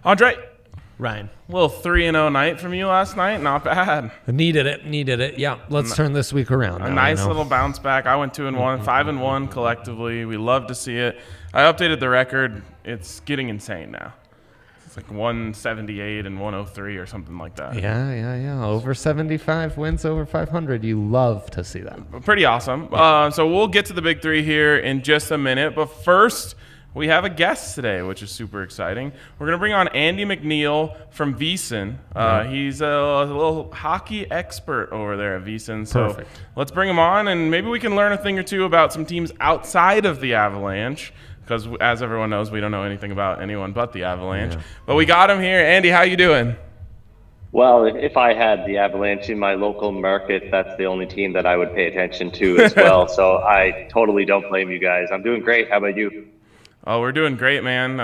Andre. Ryan. A little 3-0 night from you last night. Not bad. Needed it. Yeah, let's turn this week around. A nice little bounce back. I went 2-1, 5-1 collectively. We love to see it. I updated the record. It's getting insane now. It's like 178 and 103 or something like that. Yeah. Over 75 wins over 500. You love to see that. Pretty awesome. Yeah. So we'll get to the big three here in just a minute. But first, we have a guest today, which is super exciting. We're going to bring on Andy McNeil from VSiN. He's a little hockey expert over there at VSiN. So Perfect. Let's bring him on, and maybe we can learn a thing or two about some teams outside of the Avalanche, because as everyone knows, we don't know anything about anyone but the Avalanche. Yeah. But we got him here. Andy, how you doing? Well, if I had the Avalanche in my local market, that's the only team that I would pay attention to as well. So I totally don't blame you guys. I'm doing great. How about you? Oh, we're doing great, man.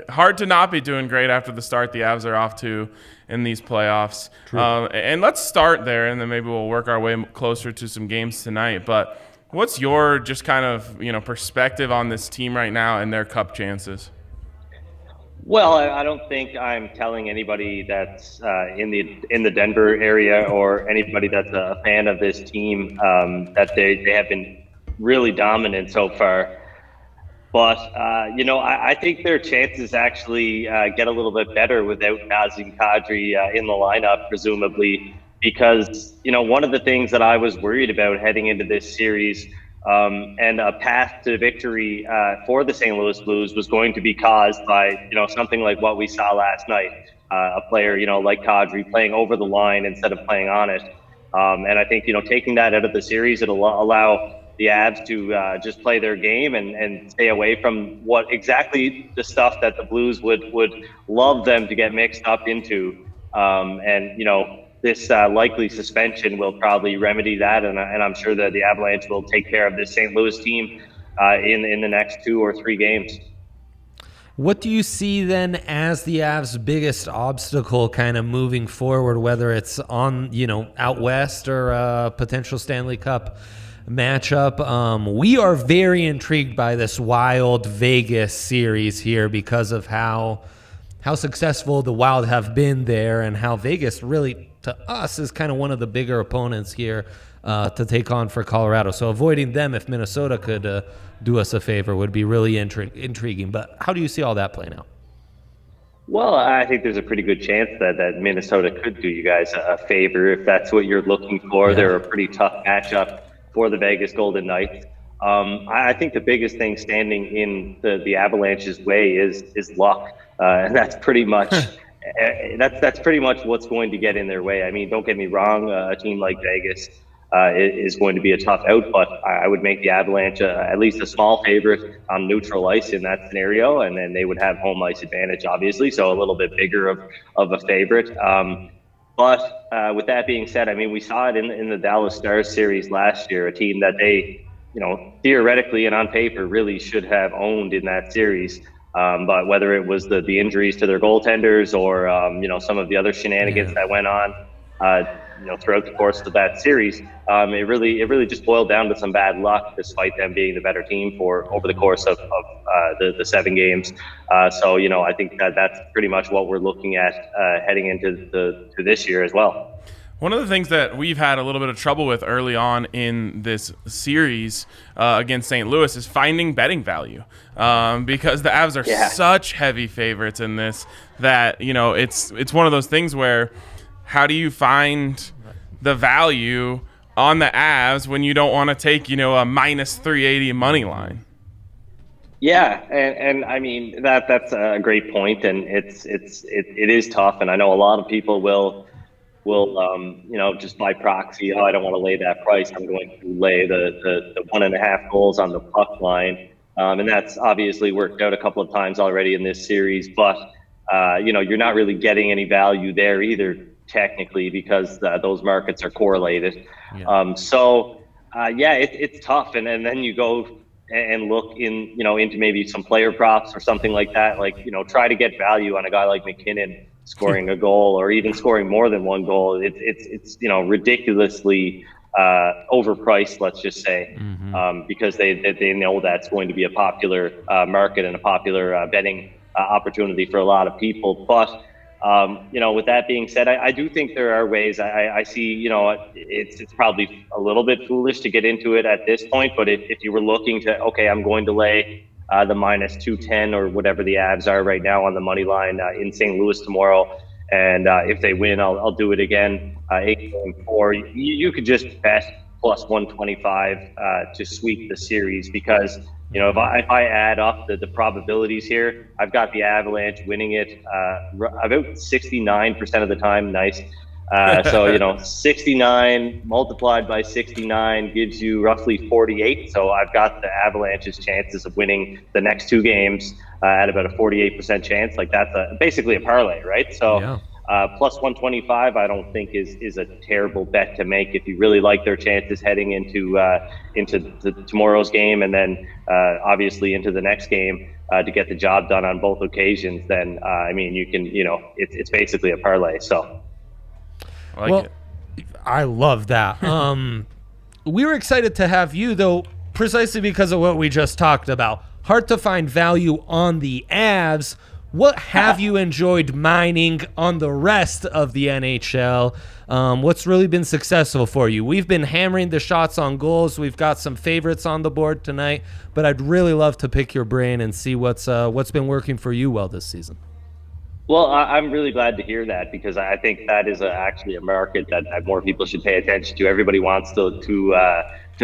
Hard to not be doing great after the start the Avs are off to in these playoffs. And let's start there, and then maybe we'll work our way closer to some games tonight. But what's your just kind of perspective on this team right now and their cup chances? Well, I don't think I'm telling anybody that's in the Denver area or anybody that's a fan of this team that they have been really dominant so far. But, I think their chances actually get a little bit better without Nazem Kadri in the lineup, presumably, because, one of the things that I was worried about heading into this series and a path to victory for the St. Louis Blues was going to be caused by, something like what we saw last night, a player, like Kadri playing over the line instead of playing on it. And I think, taking that out of the series, it'll allow the Avs to just play their game and stay away from what exactly the stuff that the Blues would love them to get mixed up into. This likely suspension will probably remedy that, and I'm sure that the Avalanche will take care of this St. Louis team in the next 2 or 3 games. What do you see then as the Avs' biggest obstacle kind of moving forward, whether it's on, out west or a potential Stanley Cup matchup? We are very intrigued by this Wild Vegas series here because of how successful the Wild have been there and how Vegas really, to us, is kind of one of the bigger opponents here to take on for Colorado. So avoiding them, if Minnesota could do us a favor, would be really intriguing. But how do you see all that playing out? Well, I think there's a pretty good chance that Minnesota could do you guys a favor if that's what you're looking for. Yeah. They're a pretty tough matchup for the Vegas Golden Knights. I think the biggest thing standing in the Avalanche's way is luck, and that's pretty much that's pretty much what's going to get in their way. I mean, don't get me wrong, a team like Vegas is going to be a tough out, but I would make the Avalanche at least a small favorite on neutral ice in that scenario, and then they would have home ice advantage, obviously, so a little bit bigger of a favorite. But with that being said, I mean, we saw it in the Dallas Stars series last year, a team that they, theoretically and on paper really should have owned in that series. But whether it was the injuries to their goaltenders or, some of the other shenanigans that went on, throughout the course of that series, it really just boiled down to some bad luck, despite them being the better team over the course of the 7 games. So I think that's pretty much what we're looking at heading into to this year as well. One of the things that we've had a little bit of trouble with early on in this series against St. Louis is finding betting value because the Avs are such heavy favorites in this that, it's one of those things where how do you find the value on the Avs when you don't want to take, a minus 380 money line? Yeah, and I mean that's a great point, and it is tough, and I know a lot of people will just by proxy, I don't want to lay that price. I'm going to lay the 1.5 goals on the puck line, and that's obviously worked out a couple of times already in this series. But you're not really getting any value there either, technically, because those markets are correlated. Yeah. It's tough, and then you go and look into maybe some player props or something like that. Like try to get value on a guy like McKinnon scoring a goal or even scoring more than 1 goal. It's ridiculously overpriced, let's just say, because they know that's going to be a popular market and a popular betting opportunity for a lot of people. But with that being said, I do think there are ways. I see, it's probably a little bit foolish to get into it at this point, but if you were looking to, okay, I'm going to lay the minus 210 or whatever the Avs are right now on the money line in St. Louis tomorrow, and if they win, I'll do it again. 8-4, you could just bet plus 125 to sweep the series, because if I add up the probabilities here, I've got the Avalanche winning it about 69% of the time. Nice. So 69 multiplied by 69 gives you roughly 48. So I've got the Avalanche's chances of winning the next two games at about a 48% chance. Like that's basically a parlay, right? So. Yeah. Plus 125, I don't think is a terrible bet to make if you really like their chances heading into tomorrow's game, and then obviously into the next game to get the job done on both occasions. Then you can it's basically a parlay. So I like it. I love that. We were excited to have you, though, precisely because of what we just talked about. Hard to find value on the Avs. What have you enjoyed mining on the rest of the NHL? What's really been successful for you? We've been hammering the shots on goals. We've got some favorites on the board tonight, but I'd really love to pick your brain and see what's been working for you well this season. Well, I'm really glad to hear that, because I think that is actually a market that more people should pay attention to. Everybody wants to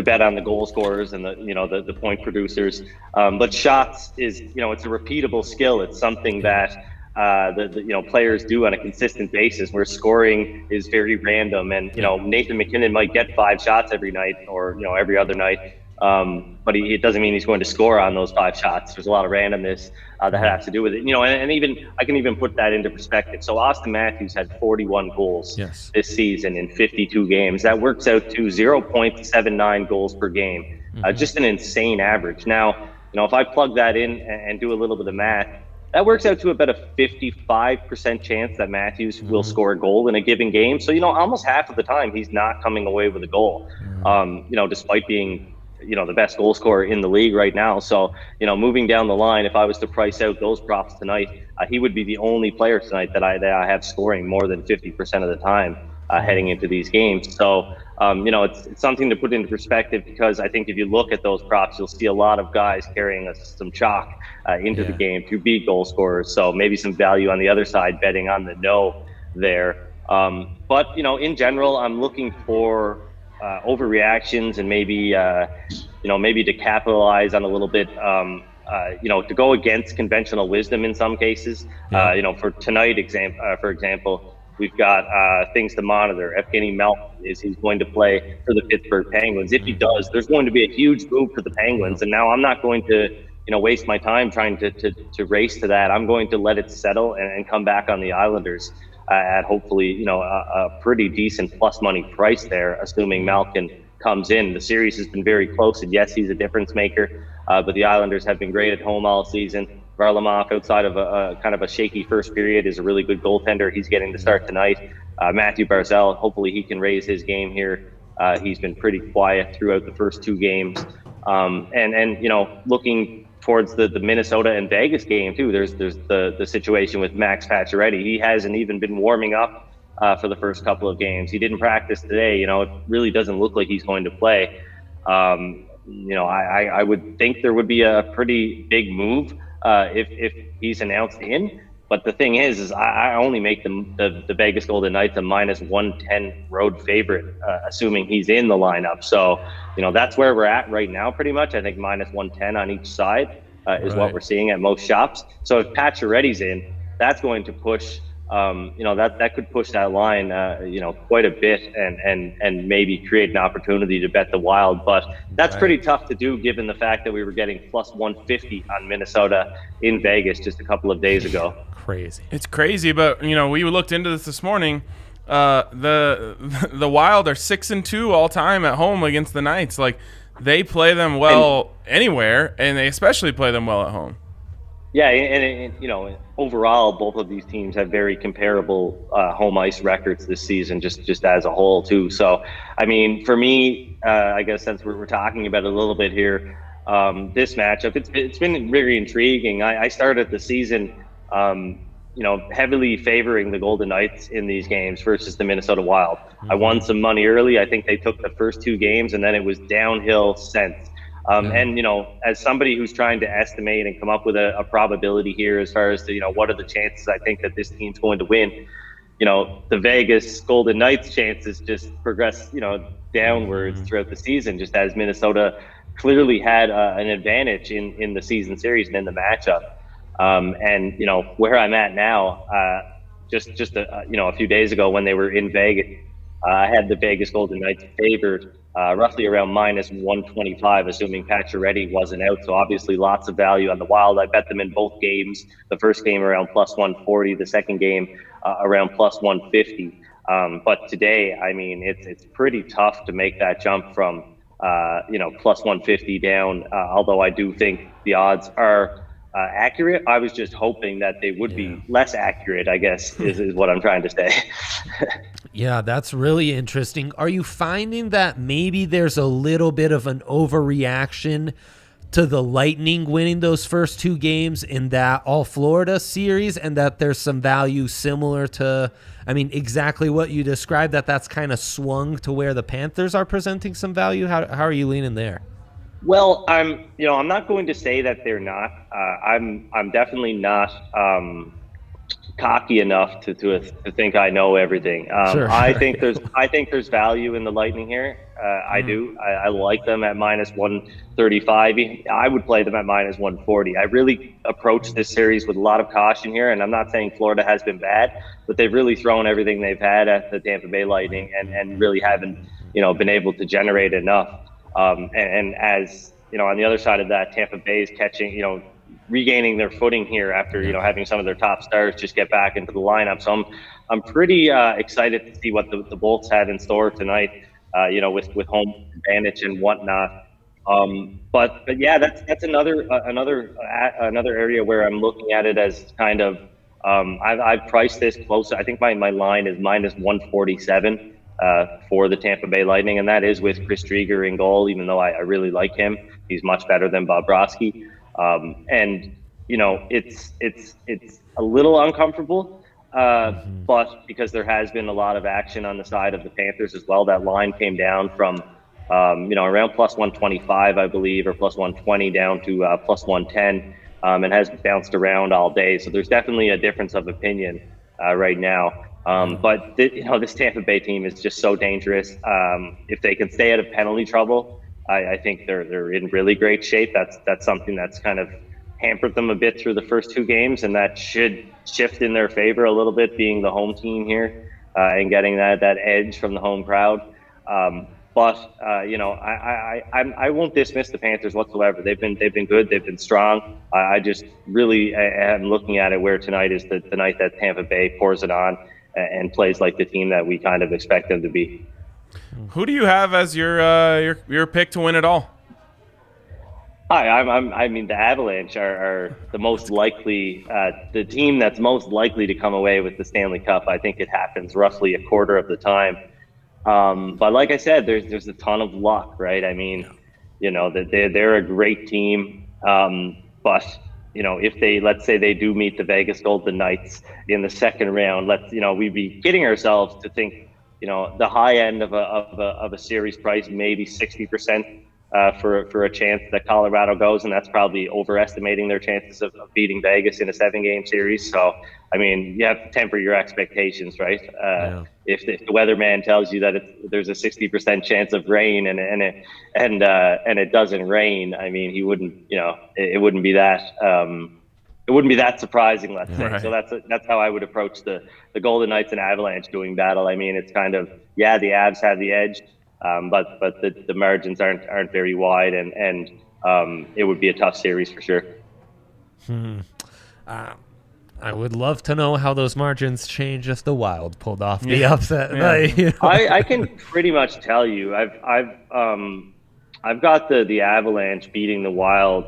bet on the goal scorers and the point producers, but shots is it's a repeatable skill. It's something that the players do on a consistent basis, where scoring is very random. And Nathan MacKinnon might get 5 shots every night or every other night. But it doesn't mean he's going to score on those 5 shots. There's a lot of randomness that has to do with it. And even I can even put that into perspective. So Austin Matthews had 41 goals this season in 52 games. That works out to 0.79 goals per game. Just an insane average. Now, if I plug that in and do a little bit of math, that works out to about a 55% chance that Matthews will score a goal in a given game. So, almost half of the time he's not coming away with a goal, despite being the best goal scorer in the league right now. So, moving down the line, if I was to price out those props tonight, he would be the only player tonight that I have scoring more than 50% of the time heading into these games. So, it's something to put into perspective, because I think if you look at those props, you'll see a lot of guys carrying some chalk into the game to be goal scorers. So maybe some value on the other side, betting on the no there. But, in general, I'm looking for overreactions and maybe to capitalize on a little bit, to go against conventional wisdom in some cases. For tonight, for example, we've got things to monitor. Evgeny Malkin, he's going to play for the Pittsburgh Penguins. If he does, there's going to be a huge move for the Penguins. And now I'm not going to waste my time trying to race to that. I'm going to let it settle and come back on the Islanders at hopefully, a pretty decent plus money price there, assuming Malkin comes in. The series has been very close, and yes, he's a difference maker, but the Islanders have been great at home all season. Varlamov, outside of a kind of a shaky first period, is a really good goaltender. He's getting to start tonight. Matthew Barzal, hopefully he can raise his game here. He's been pretty quiet throughout the first 2 games. Looking towards the Minnesota and Vegas game too, there's the situation with Max Pacioretty. He hasn't even been warming up for the first couple of games. He didn't practice today. It really doesn't look like he's going to play. I would think there would be a pretty big move if he's announced in. But the thing is I only make the Vegas Golden Knights a minus 110 road favorite, assuming he's in the lineup. So, that's where we're at right now, pretty much. I think minus 110 on each side is what we're seeing at most shops. So if Pacioretty's in, that's going to push, that could push that line, quite a bit and maybe create an opportunity to bet the Wild. But that's pretty tough to do, given the fact that we were getting plus 150 on Minnesota in Vegas just a couple of days ago. Crazy. It's crazy, but we looked into this morning. The Wild are 6-2 all time at home against the Knights. Like, they play them well anywhere, and they especially play them well at home. Yeah, and overall, both of these teams have very comparable home ice records this season, just as a whole too. So, I mean, for me, I guess since we're talking about it a little bit here, this matchup, it's been very intriguing. I started the season heavily favoring the Golden Knights in these games versus the Minnesota Wild. I won some money early. I think they took the first 2 games, and then it was downhill since. And, as somebody who's trying to estimate and come up with a probability here as far as to, what are the chances I think that this team's going to win, the Vegas Golden Knights chances just progress, downwards throughout the season, just as Minnesota clearly had an advantage in the season series and in the matchup. And where I'm at now, just a few days ago when they were in Vegas, I had the Vegas Golden Knights favored roughly around -125, assuming Pacioretty wasn't out. So obviously lots of value on the Wild. I bet them in both games. The first game around +140, the second game around +150. But today, I mean, it's pretty tough to make that jump from +150 down. Although I do think the odds are accurate. I was just hoping that they would be less accurate, I guess, is what I'm trying to say. Yeah, that's really interesting. Are you finding that maybe there's a little bit of an overreaction to the Lightning winning those first 2 games in that All-Florida series, and that there's some value similar to, exactly what you described, that's kind of swung to where the Panthers are presenting some value? How are you leaning there? Well, I'm not going to say that they're not. I'm definitely not cocky enough to think I know everything. Sure. I think there's value in the Lightning here. I do. I like them at -135. I would play them at -140. I really approach this series with a lot of caution here, and I'm not saying Florida has been bad, but they've really thrown everything they've had at the Tampa Bay Lightning and really haven't been able to generate enough. And as on the other side of that, Tampa Bay is catching, regaining their footing here after having some of their top stars just get back into the lineup. So I'm pretty excited to see what the Bolts have in store tonight. With home advantage and whatnot. But yeah, that's another area where I'm looking at it as kind of I've priced this close. I think my line is -147. For the Tampa Bay Lightning, and that is with Chris Driedger in goal, even though I really like him. He's much better than Bobrovsky. And it's a little uncomfortable, but because there has been a lot of action on the side of the Panthers as well. That line came down from around +125, I believe, or +120 down to +110, and has bounced around all day. So there's definitely a difference of opinion right now. But this Tampa Bay team is just so dangerous. If they can stay out of penalty trouble, I think they're in really great shape. That's something that's kind of hampered them a bit through the first 2 games, and that should shift in their favor a little bit, being the home team here and getting that edge from the home crowd. But I won't dismiss the Panthers whatsoever. They've been good. They've been strong. I just really am looking at it where tonight is the night that Tampa Bay pours it on and plays like the team that we kind of expect them to be. Who do you have as your pick to win it all? The Avalanche are the most likely, the team that's most likely to come away with the Stanley Cup. I think it happens roughly a quarter of the time. But like I said, there's a ton of luck, right? They're a great team, but if let's say they do meet the Vegas Golden Knights in the second round, we'd be kidding ourselves to think, the high end of a series price, maybe 60% for a chance that Colorado goes, and that's probably overestimating their chances of beating Vegas in a 7-game series. So, you have to temper your expectations, right? If the weatherman tells you that there's a 60% chance of rain and it doesn't rain, he wouldn't, it wouldn't be that surprising, let's say. Right. So that's how I would approach the Golden Knights and Avalanche doing battle. It's kind of, the Avs have the edge, but the margins aren't very wide, and it would be a tough series for sure. I would love to know how those margins change if the Wild pulled off the upset. Yeah. I can pretty much tell you. I've got the Avalanche beating the Wild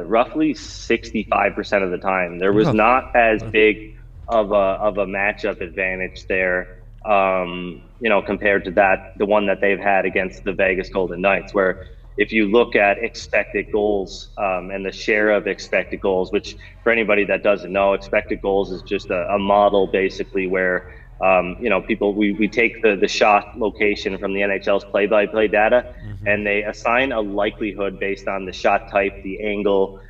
roughly 65% of the time. There was not as big of a matchup advantage there, compared to the one that they've had against the Vegas Golden Knights, where if you look at expected goals and the share of expected goals, which for anybody that doesn't know, expected goals is just a model basically where we take the shot location from the NHL's play-by-play data, and they assign a likelihood based on the shot type, the angle,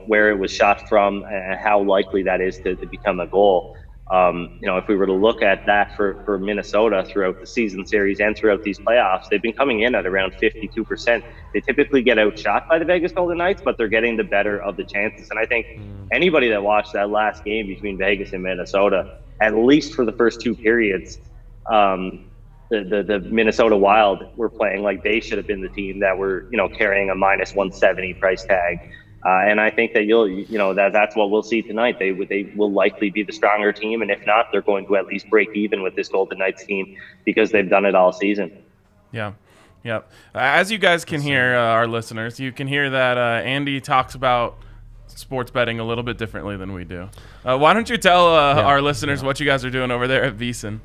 where it was shot from, and how likely that is to become a goal. If we were to look at that for Minnesota throughout the season series and throughout these playoffs, they've been coming in at around 52%. They typically get outshot by the Vegas Golden Knights, but they're getting the better of the chances. And I think anybody that watched that last game between Vegas and Minnesota, at least for the first two periods, the Minnesota Wild were playing like they should have been the team that were, carrying a minus 170 price tag. And I think that that's what we'll see tonight. They will likely be the stronger team, and if not, they're going to at least break even with this Golden Knights team because they've done it all season. Yeah. Yep. As you guys can hear, our listeners, you can hear that Andy talks about sports betting a little bit differently than we do. Why don't you tell our listeners what you guys are doing over there at VSiN?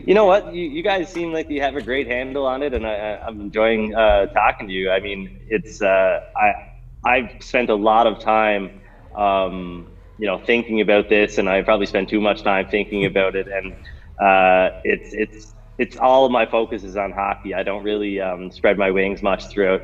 You know what? You guys seem like you have a great handle on it, and I'm enjoying talking to you. I mean, it's I've spent a lot of time, thinking about this, and I probably spent too much time thinking about it. And it's all of my focus is on hockey. I don't really spread my wings much throughout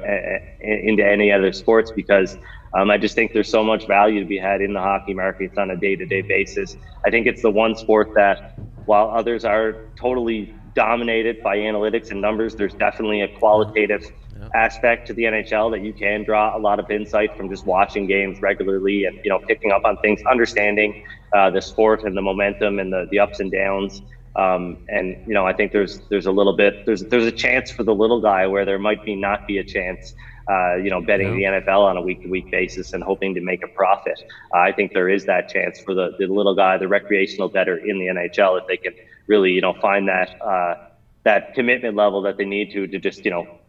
into any other sports because I just think there's so much value to be had in the hockey markets on a day-to-day basis. I think it's the one sport that, while others are totally dominated by analytics and numbers, there's definitely a qualitative aspect to the NHL that you can draw a lot of insight from just watching games regularly and picking up on things, understanding the sport and the momentum and the ups and downs. I think there's a chance for the little guy where there might not be a chance. Betting the NFL on a week-to-week basis and hoping to make a profit. I think there is that chance for the little guy, the recreational bettor in the NHL, if they can really find that commitment level that they need to just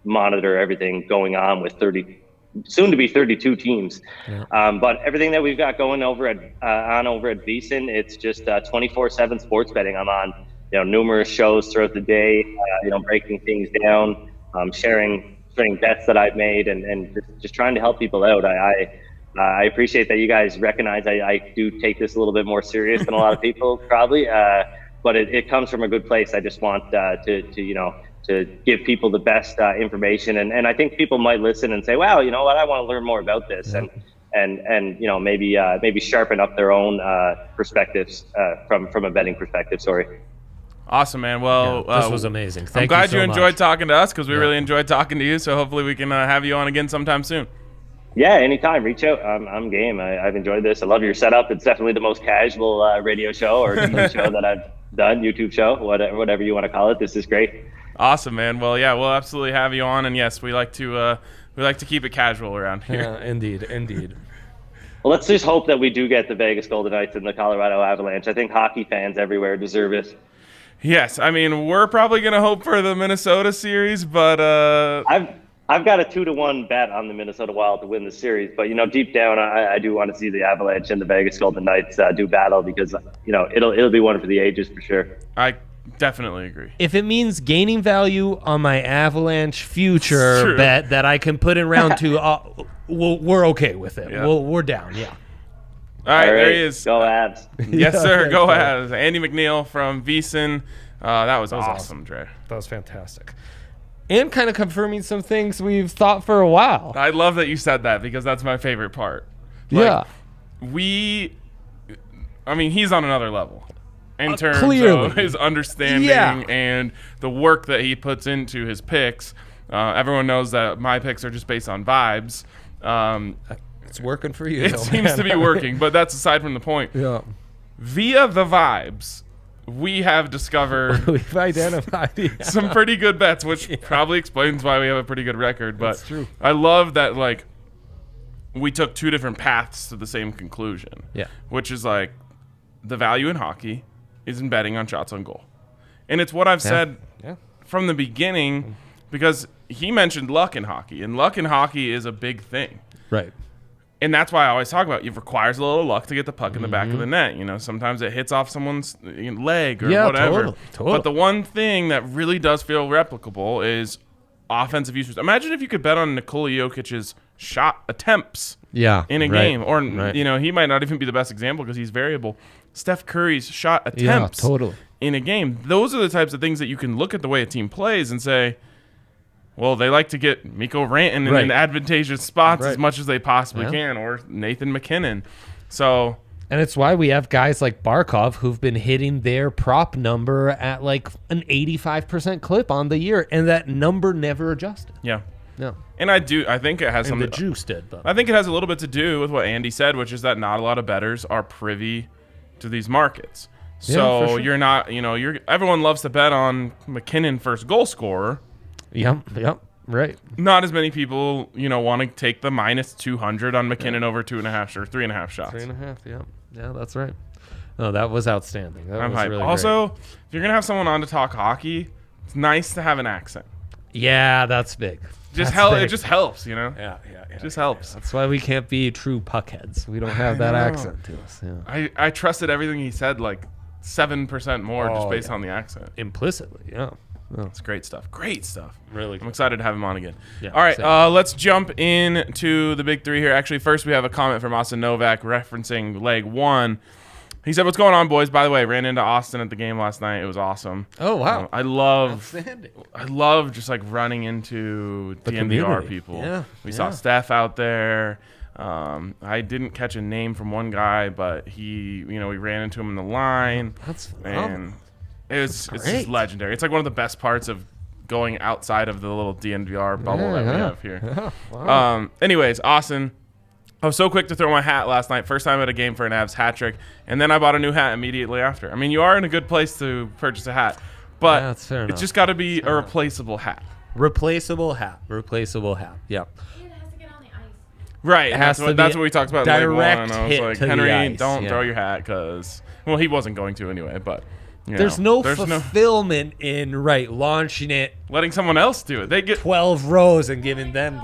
monitor everything going on with soon to be 32 teams. But everything that we've got going over at VSiN, it's just 24/7 sports betting. I'm on numerous shows throughout the day, breaking things down, sharing bets that I've made, and just trying to help people out. I appreciate that you guys recognize I do take this a little bit more serious than a lot of people probably, but it comes from a good place. I just want to give people the best information, and I think people might listen and say, wow, you know what, I want to learn more about this, and maybe sharpen up their own perspectives from a betting perspective. Sorry. Awesome, man. Well, this was amazing. I'm glad you enjoyed talking to us because we really enjoyed talking to you. So hopefully we can have you on again sometime soon. Yeah, anytime. Reach out. I'm game. I've enjoyed this. I love your setup. It's definitely the most casual radio show or TV show that I've done, YouTube show, whatever you want to call it. This is great. Awesome, man. Well, yeah, we'll absolutely have you on. And yes, we like to keep it casual around here. Yeah, indeed. Well, let's just hope that we do get the Vegas Golden Knights and the Colorado Avalanche. I think hockey fans everywhere deserve it. Yes, I mean, we're probably going to hope for the Minnesota series, but I've got a 2-1 bet on the Minnesota Wild to win the series, but deep down, I do want to see the Avalanche and the Vegas Golden Knights do battle because it'll be one for the ages for sure. I definitely agree. If it means gaining value on my Avalanche future bet that I can put in round 2, we're okay with it. Yeah. We're down. Yeah. All right, there he is. Go Avs. Yes, sir. Go Avs. Andy McNeil from VSiN. That was awesome, Dre. That was fantastic. And kind of confirming some things we've thought for a while. I love that you said that because that's my favorite part. Yeah. He's on another level in terms of his understanding and the work that he puts into his picks. Everyone knows that my picks are just based on vibes. It's working for you. It seems to be working, but that's aside from the point. Yeah. Via the vibes, we have discovered we've identified some pretty good bets, which probably explains why we have a pretty good record. But that's true. I love that we took two different paths to the same conclusion. Yeah. Which is the value in hockey is in betting on shots on goal. And it's what I've said from the beginning because he mentioned luck in hockey, and luck in hockey is a big thing. Right. And that's why I always talk about it requires a little luck to get the puck in the back of the net. Sometimes it hits off someone's leg or whatever. Totally. But the one thing that really does feel replicable is offensive usage. Imagine if you could bet on Nikola Jokic's shot attempts in a game. Or, he might not even be the best example because he's variable. Steph Curry's shot attempts in a game. Those are the types of things that you can look at the way a team plays and say, well, they like to get Mikko Rantanen in advantageous spots as much as they possibly can, or Nathan McKinnon. So... And it's why we have guys like Barkov who've been hitting their prop number at like an 85% clip on the year, and that number never adjusted. Yeah. No. And I think it has something. The juice did, but I think it has a little bit to do with what Andy said, which is that not a lot of bettors are privy to these markets. So sure. You're not, everyone loves to bet on McKinnon first goal scorer. Yep. Right. Not as many people, want to take the minus 200 on McKinnon over 2.5 or 3.5 shots. 3.5. Yeah, that's right. No, that was outstanding. That I'm was hyped. really Also, great. if you're gonna have someone on to talk hockey, it's nice to have an accent. Yeah, that's big. It just helps, Yeah. It just helps. That's why we can't be true puckheads. We don't have that accent to us. Yeah. I trusted everything he said like 7% more just based on the accent. Implicitly, yeah. Oh. It's great stuff. Great stuff. Really I'm excited to have him on again. Yeah, all right, let's jump into the big three here. Actually, first we have a comment from Austin Novak referencing leg 1. He said, "What's going on, boys? By the way, ran into Austin at the game last night. It was awesome. Oh, wow. I love just like running into the DNVR community. people. Yeah. We saw Steph out there. I didn't catch a name from one guy, but we ran into him in the line. That's phenomenal. And it's just legendary. It's like one of the best parts of going outside of the little DNVR bubble that we have here. Yeah. Wow. Anyways, Austin, I was so quick to throw my hat last night. First time at a game for an Avs hat trick. And then I bought a new hat immediately after. I mean, you are in a good place to purchase a hat. But that's fair enough. It's just got to be a replaceable hat. Replaceable hat. Yep. It has to get on the ice. Right. That's what we talked about in leg 1. I was like, Henry, don't throw your hat because, well, he wasn't going to anyway, but... There's no fulfillment in launching it, letting someone else do it. They get 12 rows and giving them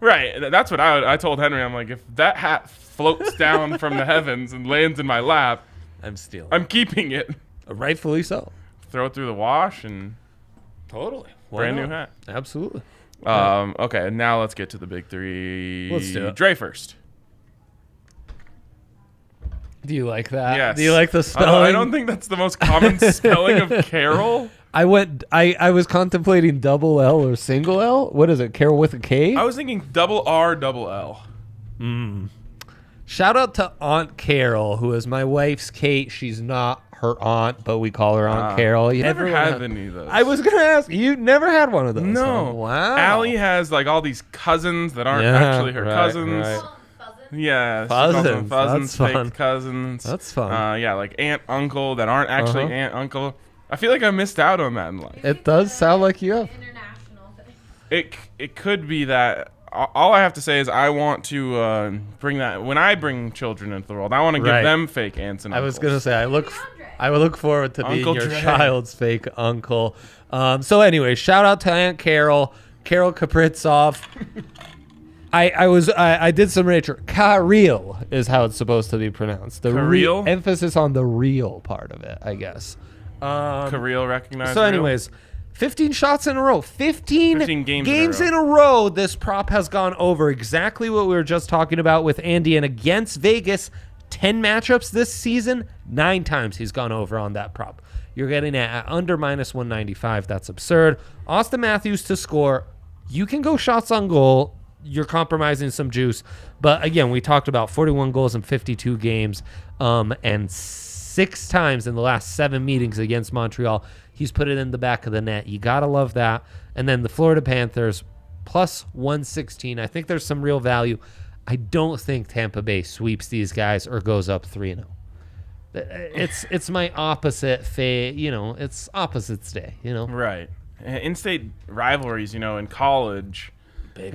right. That's what I told Henry. I'm like, if that hat floats down from the heavens and lands in my lap, I'm stealing. I'm keeping it. Rightfully so. Throw it through the wash and totally brand new hat. Absolutely. Okay, now let's get to the big three. Let's do it. Dre first. Do you like that? Yes. Do you like the spelling? I don't think that's the most common spelling of Carol. I was contemplating double L or single L. What is it? Carol with a K? I was thinking double R, double L. Shout out to Aunt Carol, who is my wife's Kate. She's not her aunt, but we call her Aunt Carol. You never had any of those. I was going to ask. You never had one of those? No. Huh? Wow. Allie has like all these cousins that aren't actually her cousins. Right. Yeah, cousins. That's fake fun. Cousins. That's fun. Yeah, like aunt, uncle that aren't actually aunt, uncle. I feel like I missed out on that in life. It does sound like you have. International thing. It could be that. All I have to say is I want to bring that when I bring children into the world. I want to give them fake aunts and uncles. I was gonna say I would look forward to being your child's fake uncle. So anyway, shout out to Aunt Carol Kaprizov. I did some research. Kirill is how it's supposed to be pronounced. The Kirill? Emphasis on the real part of it, I guess. Kirill recognized. So, anyways, 15 shots in a row. 15 games in a row. This prop has gone over exactly what we were just talking about with Andy. And against Vegas, 10 matchups this season, 9 times he's gone over on that prop. You're getting it at under minus 195. That's absurd. Austin Matthews to score. You can go shots on goal. You're compromising some juice. But again, we talked about 41 goals in 52 games, and 6 times in the last 7 meetings against Montreal, he's put it in the back of the net. You got to love that. And then the Florida Panthers, plus 116. I think there's some real value. I don't think Tampa Bay sweeps these guys or goes up 3-0. It's my opposite it's opposites day, Right. In-state rivalries, in college,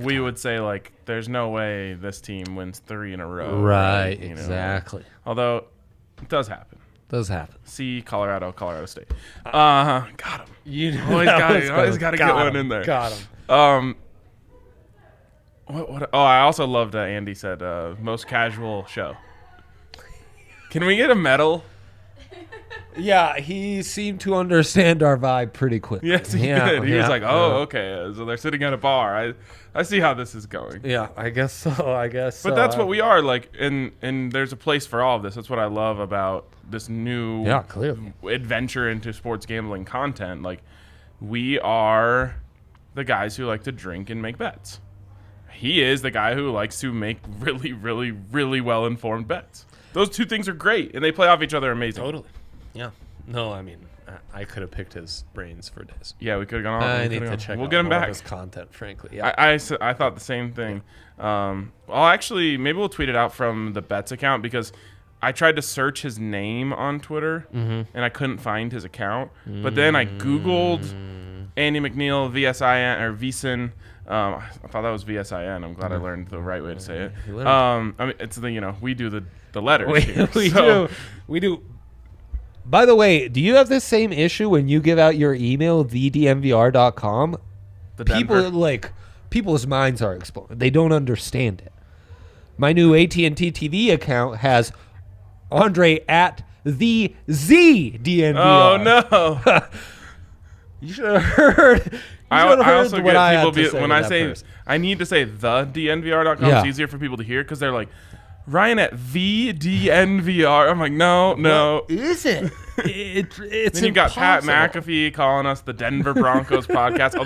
we would say, like, there's no way this team wins 3 in a row. Right, exactly. Although, it does happen. See Colorado State. Got him. Always got to get one in there. Got him. What? Oh, I also loved Andy said most casual show. Can we get a medal? Yeah, he seemed to understand our vibe pretty quickly. Yes, he did. He was like, "Oh, okay." So they're sitting at a bar. I see how this is going. Yeah, I guess so. But that's what we are like, and there's a place for all of this. That's what I love about this new clearly adventure into sports gambling content. Like, we are the guys who like to drink and make bets. He is the guy who likes to make really, really, really well-informed bets. Those two things are great, and they play off each other amazing. Totally. Yeah. No, I mean, I could have picked his brains for days. Yeah, we could have gone on. I need to check We'll out get him more back. of his content, frankly. Yeah. I thought the same thing. I'll actually, maybe we'll tweet it out from the bets account because I tried to search his name on Twitter, and I couldn't find his account. But then I Googled Andy McNeil, VSIN, or VSIN. I thought that was VSIN. I'm glad I learned the right way to say it. I mean, it's we do the letters here. We do. By the way, do you have the same issue when you give out your email, thednvr.com? People's minds are exploding. They don't understand it. My new AT&T TV account has Andre at the ZDNVR. Oh, no. You should have heard. I also get people when I say person. I need to say the DNVR.com. It's easier for people to hear because they're like, Ryan at the DNVR. I'm like, no. What is it? It's then you got Pat McAfee calling us the Denver Broncos podcast. Oh,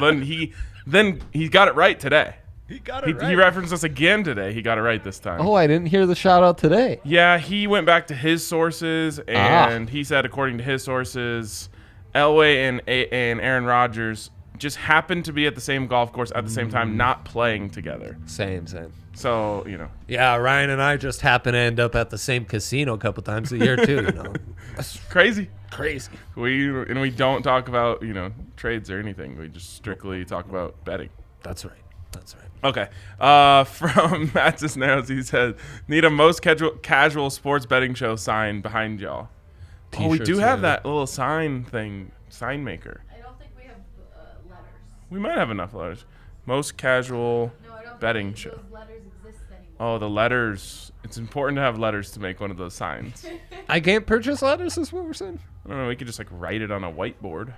then he got it right today. He got it right. He referenced us again today. He got it right this time. Oh, I didn't hear the shout out today. Yeah, he went back to his sources and he said, according to his sources, Elway and Aaron Rodgers just happened to be at the same golf course at the same time, not playing together. Same. So, Yeah, Ryan and I just happen to end up at the same casino a couple times a year, too, That's crazy. Crazy. We don't talk about, trades or anything. We just strictly talk about betting. That's right. Okay. From Matt Cisneros, he said, need a most casual sports betting show sign behind y'all. We do have that little sign maker. I don't think we have letters. We might have enough letters. Most casual betting show. Those letters exist anymore. Oh, the letters. It's important to have letters to make one of those signs. I can't purchase letters, is what we're saying? I don't know. We could just write it on a whiteboard.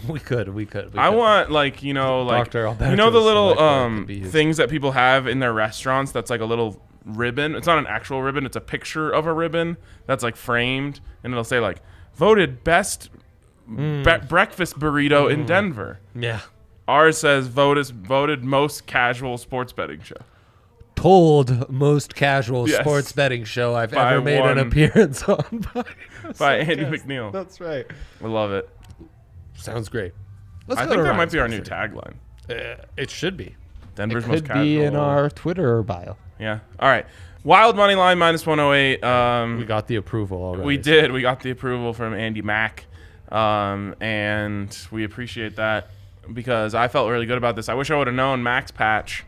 We could. I want the little things that people have in their restaurants. That's like a little ribbon. It's not an actual ribbon. It's a picture of a ribbon that's like framed, and it'll say like voted best breakfast burrito in Denver. Yeah. Ours says voted most casual sports betting show. Told most casual sports betting show I've ever made an appearance on by Andy McNeil. That's right. I love it. Sounds great. I think that might be our new tagline. It should be. Denver's most casual. Could be in our Twitter bio. Yeah. All right. Wild money line minus 108. We got the approval already. We did. We got the approval from Andy Mack, and we appreciate that because I felt really good about this. I wish I would have known Max Patch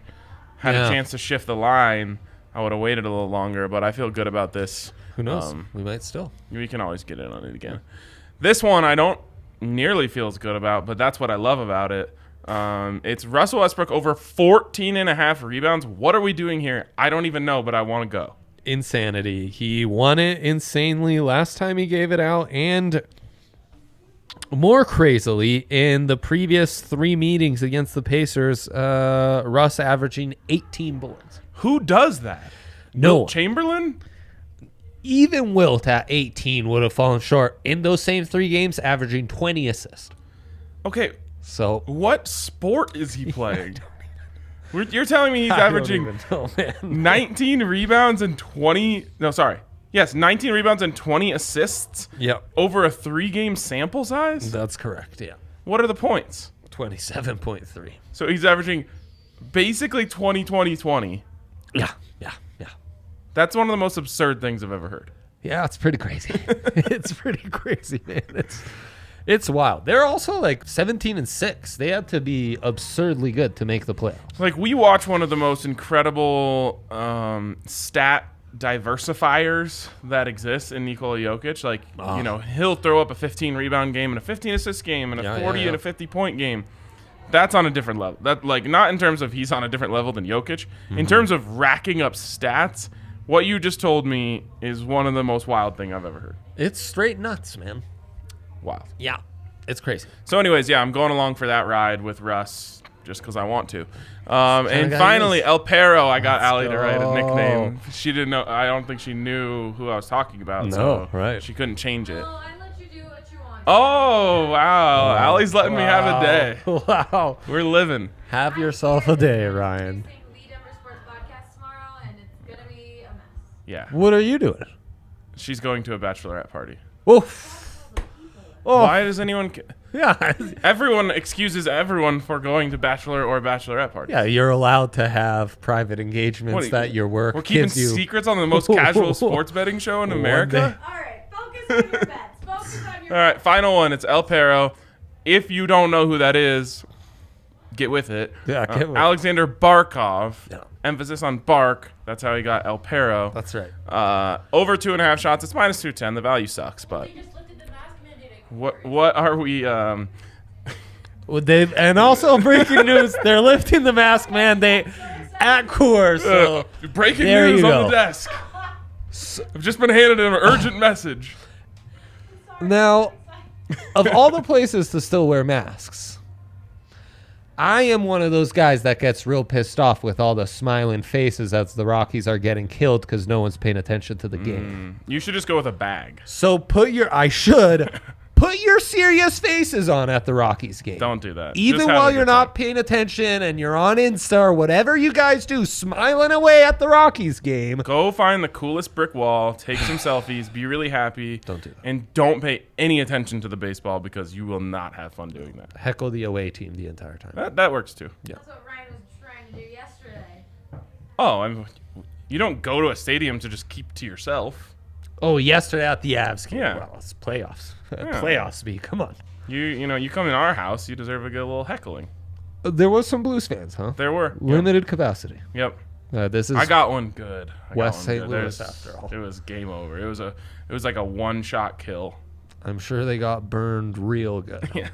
had a chance to shift the line. I would have waited a little longer, but I feel good about this. Who knows? We might still. We can always get in on it again. This one I don't nearly feel as good about, but that's what I love about it. It's Russell Westbrook over 14.5 rebounds. What are we doing here? I don't even know, but I want to go. Insanity. He won it insanely last time he gave it out, and more crazily, in the previous 3 meetings against the Pacers, Russ averaging 18 boards. Who does that? No. Wilt Chamberlain? Even Wilt at 18 would have fallen short in those same 3 games, averaging 20 assists. Okay. So what sport is he playing? You're telling me he's averaging 19 rebounds and 20... No, sorry. Yes, 19 rebounds and 20 assists over a 3-game sample size? That's correct, yeah. What are the points? 27.3. So he's averaging basically 20-20-20. Yeah. That's one of the most absurd things I've ever heard. Yeah, it's pretty crazy. It's pretty crazy, man. It's wild. They're also like 17-6. They had to be absurdly good to make the playoffs. Like, we watch one of the most incredible stat diversifiers that exists in Nikola Jokic. Like, he'll throw up a 15 rebound game and a 15 assist game and a 40 and a 50 point game. That's on a different level. That, like, not in terms of he's on a different level than Jokic. In terms of racking up stats, what you just told me is one of the most wild thing I've ever heard. It's straight nuts, man. wild. Yeah, it's crazy. So anyways, yeah, I'm going along for that ride with Russ just because I want to. And finally, El Perro, I got Allie to write a nickname. She didn't know. I don't think she knew who I was talking about. No, so right. She couldn't change it. Well, I let you do what you want. Oh, wow. Allie's letting me have a day. Wow. We're living. Have yourself a day, Ryan. We Denver Sports Podcast tomorrow, and it's going to be a mess. Yeah. What are you doing? She's going to a bachelorette party. Oof. Oh, Why does anyone... yeah. Everyone excuses everyone for going to bachelor or bachelorette parties. Yeah, you're allowed to have private engagements that your work We're keeping gives you. secrets on the most casual sports betting show in America? All right, focus on your bets. Focus on your All right, final one. It's El Perro. If you don't know who that is, get with it. Yeah, get with it. Alexander Barkov. Yeah. Emphasis on Bark. That's how he got El Perro. That's right. Over 2.5 shots. It's minus 210. The value sucks, but They just looked at the mask mandate. what are we... Well, and also breaking news, they're lifting the mask mandate at Coors. So breaking there news you on go. the desk. I've just been handed an urgent message. Now, of all the places to still wear masks, I am one of those guys that gets real pissed off with all the smiling faces as the Rockies are getting killed because no one's paying attention to the game. You should just go with a bag. So put your serious faces on at the Rockies game. Don't do that. Even Just have while a you're good not time. paying attention and you're on Insta or whatever you guys do, smiling away at the Rockies game. Go find the coolest brick wall, take some selfies, be really happy. Don't do that. And don't pay any attention to the baseball because you will not have fun doing that. Heckle the away team the entire time. That works too. That's what Ryan was trying to do yesterday. Oh, you don't go to a stadium to just keep to yourself. Oh, yesterday at the Avs game. Yeah. Well, it's playoffs. Yeah. Playoffs, B. Come on. You come in our house, you deserve a good little heckling. There was some Blues fans, huh? There were. Limited capacity. Yep. This is I got one good. West St. Louis after all. It was game over. It was like a one-shot kill. I'm sure they got burned real good. Yeah.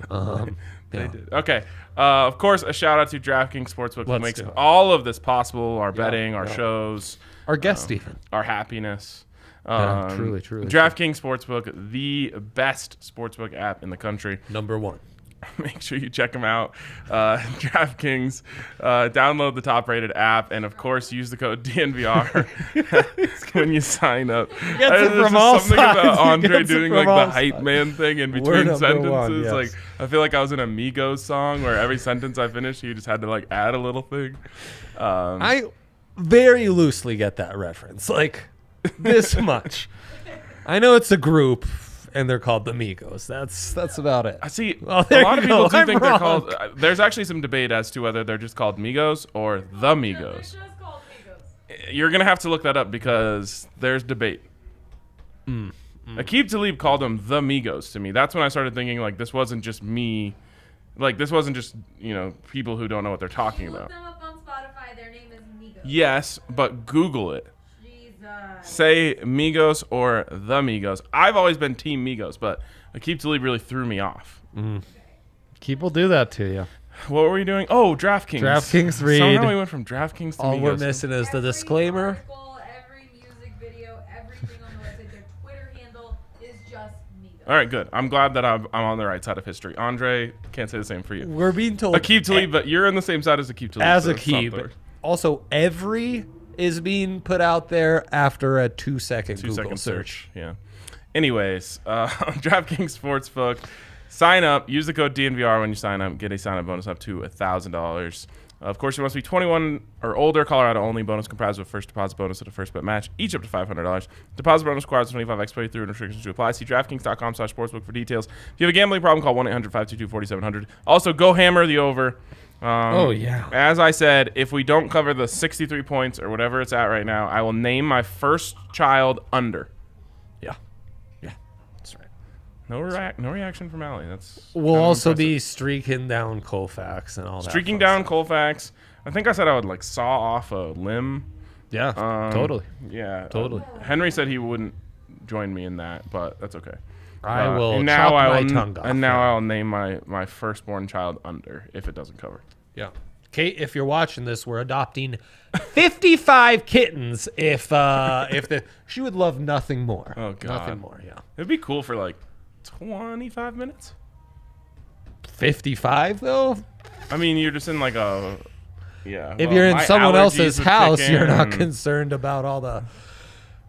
They yeah. did. Okay. Of course, a shout out to DraftKings Sportsbook, who Let's makes do it. all of this possible. Our betting, our shows, Our guest, even. our happiness. Yeah, truly. DraftKings Sportsbook, the best sportsbook app in the country. Number one. Make sure you check them out. DraftKings, download the top-rated app, and of course, use the code DNVR when you sign up. Gets it There's from all just something about sides. He Andre gets it doing from like all the hype sides. man thing in Word between number sentences. one, yes. Like I feel like I was in a Migos song where every sentence I finished, he just had to like add a little thing. I very loosely get that reference. Like, this much. I know it's a group, and they're called the Migos. That's about it. I see. Oh, A there lot of you people go. do I'm think they're wrong. called. There's actually some debate as to whether they're just called Migos or the They're Migos. just called Migos. You're gonna have to look that up because there's debate. Aqib Talib called them the Migos to me. That's when I started thinking like this wasn't just me, like this wasn't just people who don't know what they're talking Look about. them up on Spotify. Their name is Migos. Yes, but Google it. Jesus. Say Migos or the Migos. I've always been Team Migos, but Aqib Talib really threw me off. People do that to you. What were we doing? Oh, DraftKings. DraftKings read. Somehow we went from DraftKings to All Migos. we're missing is the Every disclaimer. article, every music video, everything on the website, their Twitter handle is just Migos. All right, good. I'm glad that I'm on the right side of history. Andre, can't say the same for you. We're being told Aqib Talib, but you're on the same side as Aqib Talib. as so a it's key. not But the also, every is being put out there after a 2-second Google 2-second search. Yeah. Anyways, DraftKings Sportsbook. Sign up. Use the code DNVR when you sign up. Get a sign-up bonus up to $1,000. Of course, you must be 21 or older. Colorado only. Bonus comprised of a first deposit bonus at a first bet match, each up to $500. Deposit bonus requires 25x play through and restrictions to apply. See DraftKings.com/sportsbook for details. If you have a gambling problem, call 1-800-522-4700. Also, go hammer the over. Oh, yeah. As I said, if we don't cover the 63 points or whatever it's at right now, I will name my first child under. Yeah. Yeah. That's right. No reaction from Allie. That's We'll kinda also impressive. be streaking down Colfax and all that. streaking fun down stuff. Colfax. I think I said I would like saw off a limb. Yeah, totally. Yeah, Totally. Henry said he wouldn't join me in that, but that's okay. I will and chop now my I'll tongue off. and now I'll name my firstborn child under if it doesn't cover. Yeah. Kate, if you're watching this, we're adopting 55 kittens. If she would love nothing more. Oh, God. Nothing more. Yeah. It'd be cool for like 25 minutes. 55 though. I mean, you're just in like a If you're in someone else's house, you're not concerned about all the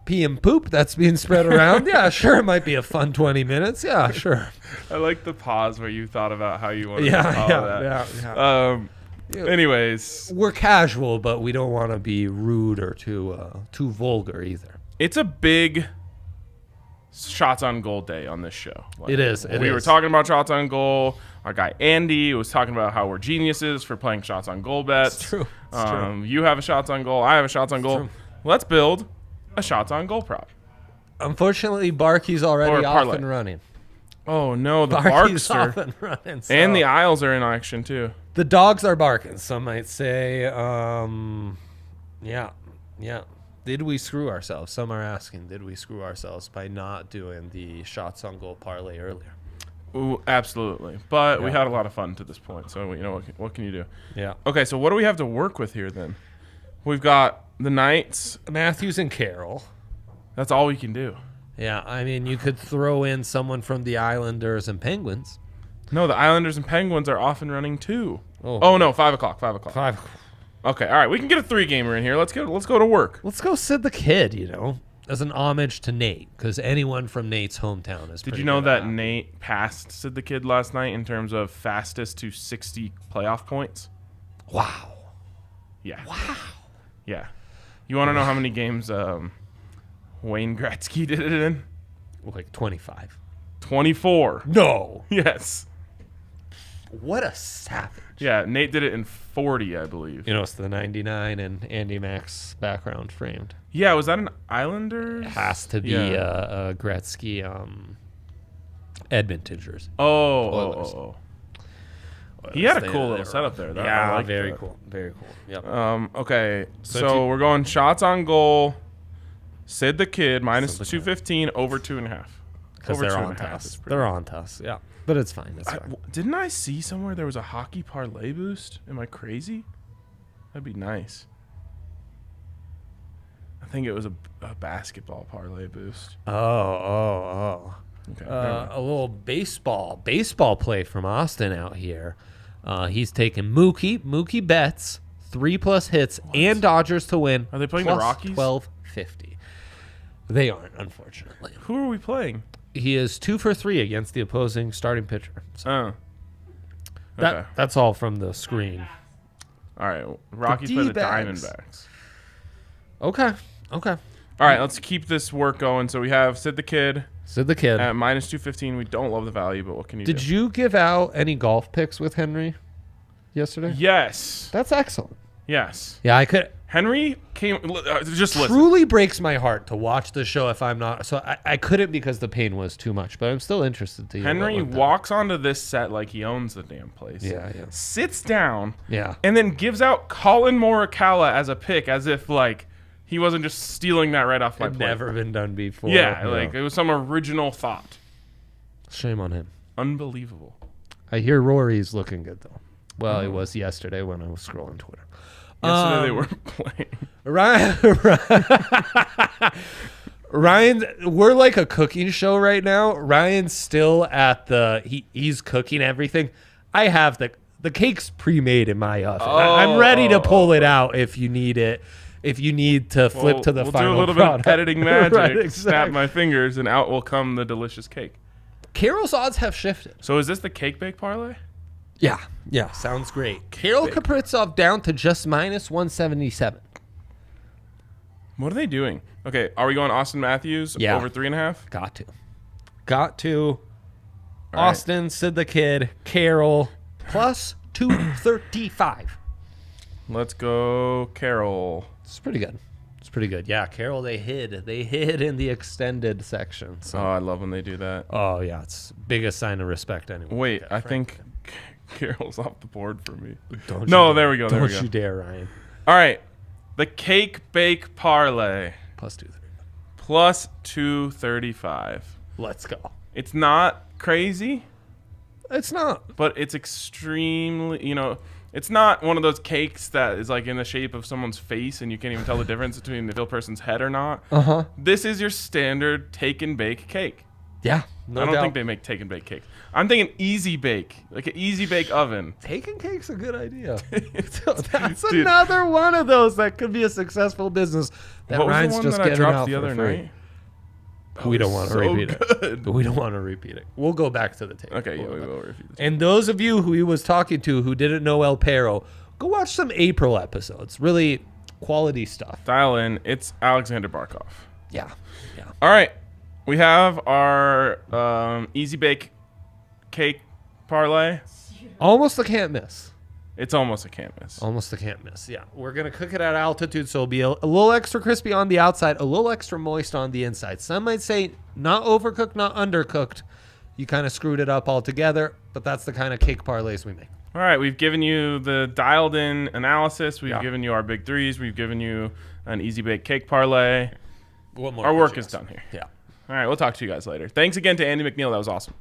pee and poop that's being spread around. Yeah, sure, it might be a fun 20 minutes. Yeah, sure. I like the pause where you thought about how you wanted to call that. Yeah. Anyways, We're casual, but we don't want to be rude or too vulgar either. it's a big shots on goal day on this show. Like, It is. We were talking about shots on goal. Our guy Andy was talking about how we're geniuses for playing shots on goal bets. It's true. It's true. You have a shots on goal. I have a shots on goal. true. Let's build a shots on goal prop. Unfortunately, Barkey's already Or off parlay. and running. Oh no, the Barkey's barks off are, and running. So. and the Isles are in action too. The dogs are barking. Some might say, yeah. Did we screw ourselves? Some are asking, did we screw ourselves by not doing the shots on goal parlay earlier? Ooh, absolutely. But we Yeah. had a lot of fun to this point. So you know what can you do? Yeah. Okay, so what do we have to work with here then? We've got the Knights. Matthews and Carroll. That's all we can do. Yeah, I mean, you could throw in someone from the Islanders and Penguins. No, the Islanders and Penguins are off and running too. Oh. Oh no, 5 o'clock. 5 o'clock. 5. Okay, all right. We can get a 3-gamer in here. Let's go to work. Let's go Sid the Kid, as an homage to Nate, because anyone from Nate's hometown is Did pretty you know good that at Nate passed Sid the Kid last night in terms of fastest to 60 playoff points? Wow. Yeah. Wow. Yeah. You want to know how many games Wayne Gretzky did it in? Like 25. 24. No. Yes. What a savage. Yeah, Nate did it in 40, I believe. It's the 99 and Andy Mack's background framed. Yeah, was that an Islanders? It has to be a Gretzky Edmonton jersey. Oilers. Oh. He had a cool little setup there. Yeah, I liked very that. cool. Very cool. Yep. Okay, So so we're going shots on goal. Sid the Kid minus Sid the Kid. 215 over 2.5. Because Over they're 2.5 on is us. pretty They're on us. Yeah. But it's fine. It's fine. Didn't I see somewhere there was a hockey parlay boost? Am I crazy? That'd be nice. I think it was a basketball parlay boost. Oh. Okay. A little baseball play from Austin out here. He's taking Mookie Betts, 3+ hits, and Dodgers to win. Are they playing the plus Rockies? 1250. They aren't, unfortunately. Who are we playing? He is 2 for 3 against the opposing starting pitcher. So Okay. that's all from the screen. All right. Rockies play the D-backs. Diamondbacks. Okay. All right. Let's keep this work going. So we have Sid the Kid Sid the Kid. at minus 215. We don't love the value, but what can you do? Did you give out any golf picks with Henry yesterday? Yes. That's excellent. Yes. Yeah, I could. Henry came. Just listen. Truly breaks my heart to watch the show if I'm not. So I couldn't because the pain was too much, but I'm still interested to hear. Henry what went down. walks onto this set like he owns the damn place. Yeah. Sits down. Yeah. And then gives out Colin Morikawa as a pick, as if like he wasn't just stealing that right off my plate. Never been done before. Yeah, like it was some original thought. Shame on him. Unbelievable. I hear Rory's looking good though. Well, it was yesterday when I was scrolling Twitter. Yesterday they weren't playing. Ryan, we're like a cooking show right now. Ryan's still at he's cooking everything. I have the cake's pre-made in my oven. I'm ready to pull it out if you need it. If you need to flip to the we'll final do a little product. bit of editing magic, Right, exactly. snap my fingers, and out will come the delicious cake. Carol's odds have shifted. So is this the cake bake parlay? Yeah, sounds great. Carol Kaprizov down to just minus 177. What are they doing? Okay, are we going Austin Matthews Yeah. over 3.5? Got to. All right. Austin, Sid the Kid, Carol, plus 235. Let's go Carol. It's pretty good. Yeah, Carol, they hid in the extended section. So. Oh, I love when they do that. Oh, yeah, it's biggest sign of respect anyway. Wait, I think Carol's off the board for me. Don't No, you there dare. we go. There we Don't go. you dare, Ryan. All right, the cake bake parlay Plus 235. plus 235. Let's go. It's not crazy, It's not. but it's extremely, it's not one of those cakes that is like in the shape of someone's face and you can't even tell the difference between the real person's head or not. Uh-huh. This is your standard take and bake cake. Yeah. No I don't doubt. think they make take and bake cake. I'm thinking easy bake, like an easy bake oven. Taking cake's a good idea. That's Dude. another one of those that could be a successful business. That What was Ryan's the one just that I getting dropped out the for other free. night? We don't want to so repeat it. good. We don't want to repeat it. We'll go back to the tape. Okay, yeah, we will repeat this. And those of you who he was talking to who didn't know El Perro, go watch some April episodes. Really quality stuff. Dial in. It's Alexander Barkov. Yeah. All right, we have our easy bake cake parlay. Almost a can't miss. It's almost a can't miss. Almost a can't miss. Yeah. We're going to cook it at altitude, so it'll be a little extra crispy on the outside, a little extra moist on the inside. Some might say not overcooked, not undercooked. You kind of screwed it up altogether, but that's the kind of cake parlays we make. All right, we've given you the dialed-in analysis. We've Yeah. given you our big threes. We've given you an easy bake cake parlay. What more Our could work you is ask? done here. Yeah. All right, we'll talk to you guys later. Thanks again to Andy McNeil. That was awesome.